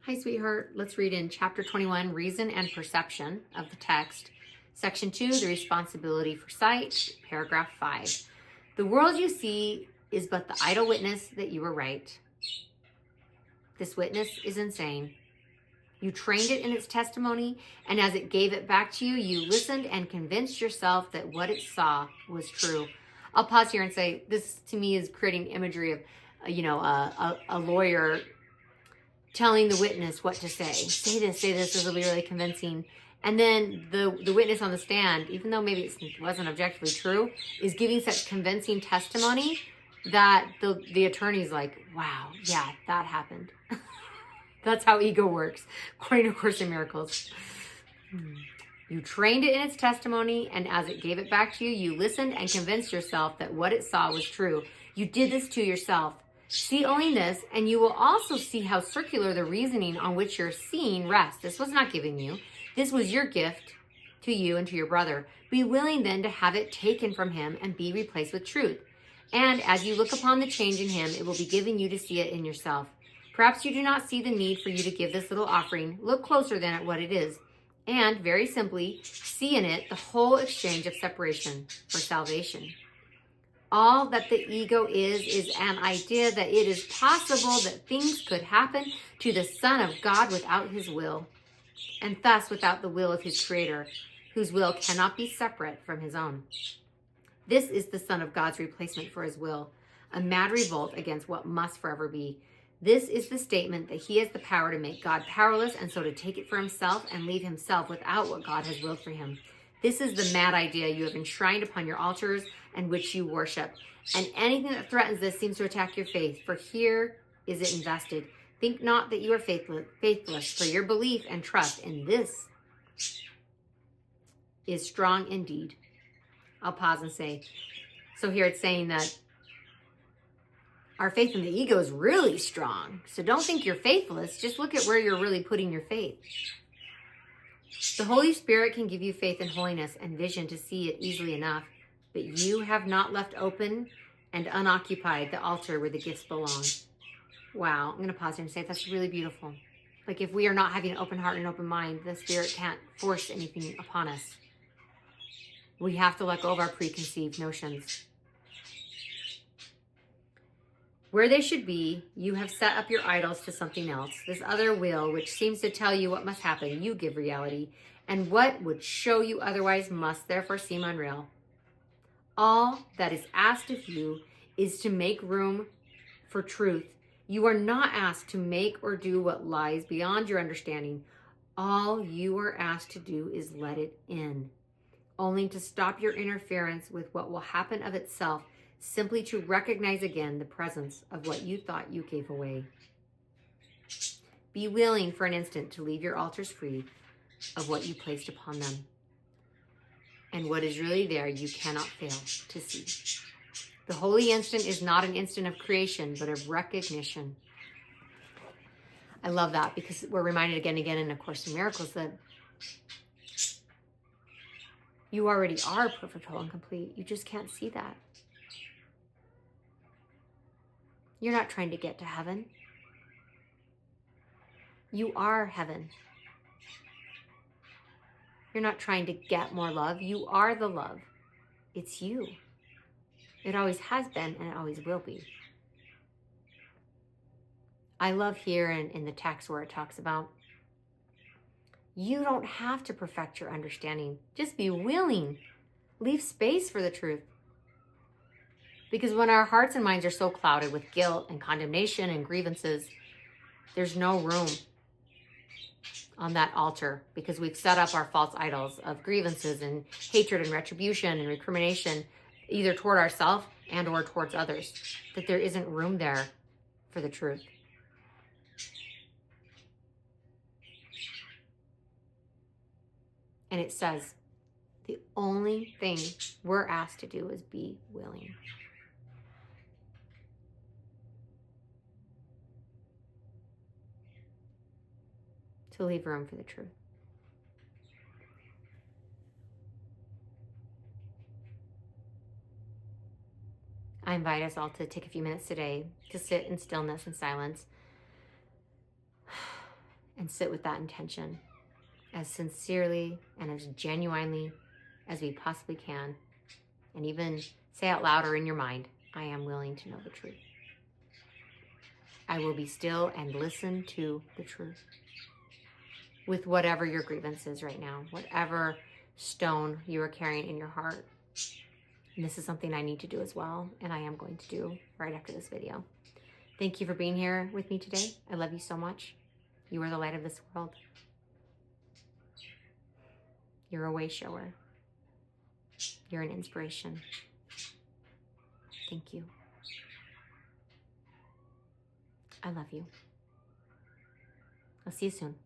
Hi, sweetheart. Let's read in chapter 21, Reason and Perception of the text. Section 2, the responsibility for sight, paragraph 5. The world you see is but the idle witness that you were right. This witness is insane. You trained it in its testimony, and as it gave it back to you, you listened and convinced yourself that what it saw was true. I'll pause here and say this to me is creating imagery of, a lawyer telling the witness what to say. Say this will be really convincing. And then the witness on the stand, even though maybe it wasn't objectively true, is giving such convincing testimony that the attorney's like, wow, yeah, that happened. That's how ego works, according to Course in Miracles. You trained it in its testimony, and as it gave it back to you, you listened and convinced yourself that what it saw was true. You did this to yourself. See only this, and you will also see how circular the reasoning on which you're seeing rests. This was not given you. This was your gift to you and to your brother. Be willing then to have it taken from him and be replaced with truth. And as you look upon the change in him, it will be given you to see it in yourself. Perhaps you do not see the need for you to give this little offering. Look closer then at what it is. And very simply, see in it the whole exchange of separation for salvation. All that the ego is an idea that it is possible that things could happen to the Son of God without his will, and thus without the will of his Creator, whose will cannot be separate from his own. This is the Son of God's replacement for his will, a mad revolt against what must forever be. This is the statement that he has the power to make God powerless and so to take it for himself and leave himself without what God has willed for him. This is the mad idea you have enshrined upon your altars and which you worship. And anything that threatens this seems to attack your faith, for here is it invested. Think not that you are faithless, for your belief and trust in this is strong indeed. I'll pause and say, so here it's saying that our faith in the ego is really strong. So don't think you're faithless. Just look at where you're really putting your faith. The Holy Spirit can give you faith in holiness and vision to see it easily enough, but you have not left open and unoccupied the altar where the gifts belong. Wow, I'm going to pause here and say that's really beautiful. Like if we are not having an open heart and an open mind, the Spirit can't force anything upon us. We have to let go of our preconceived notions. Where they should be, you have set up your idols to something else. This other will, which seems to tell you what must happen, you give reality. And what would show you otherwise must therefore seem unreal. All that is asked of you is to make room for truth. You are not asked to make or do what lies beyond your understanding. All you are asked to do is let it in. Only to stop your interference with what will happen of itself, simply to recognize again the presence of what you thought you gave away. Be willing for an instant to leave your altars free of what you placed upon them. And what is really there, you cannot fail to see. The holy instant is not an instant of creation, but of recognition. I love that because we're reminded again and again in A Course in Miracles that you already are perfect, whole, and complete. You just can't see that. You're not trying to get to heaven. You are heaven. You're not trying to get more love. You are the love. It's you. It always has been and it always will be. I love here in the text where it talks about you don't have to perfect your understanding. Just be willing. Leave space for the truth. Because when our hearts and minds are so clouded with guilt and condemnation and grievances, there's no room on that altar because we've set up our false idols of grievances and hatred and retribution and recrimination, either toward ourselves and or towards others, that there isn't room there for the truth. And it says, the only thing we're asked to do is be willing. To leave room for the truth. I invite us all to take a few minutes today to sit in stillness and silence and sit with that intention as sincerely and as genuinely as we possibly can. And even say out loud or in your mind, I am willing to know the truth. I will be still and listen to the truth. With whatever your grievance is right now, whatever stone you are carrying in your heart. And this is something I need to do as well, and I am going to do right after this video. Thank you for being here with me today. I love you so much. You are the light of this world. You're a way shower. You're an inspiration. Thank you. I love you. I'll see you soon.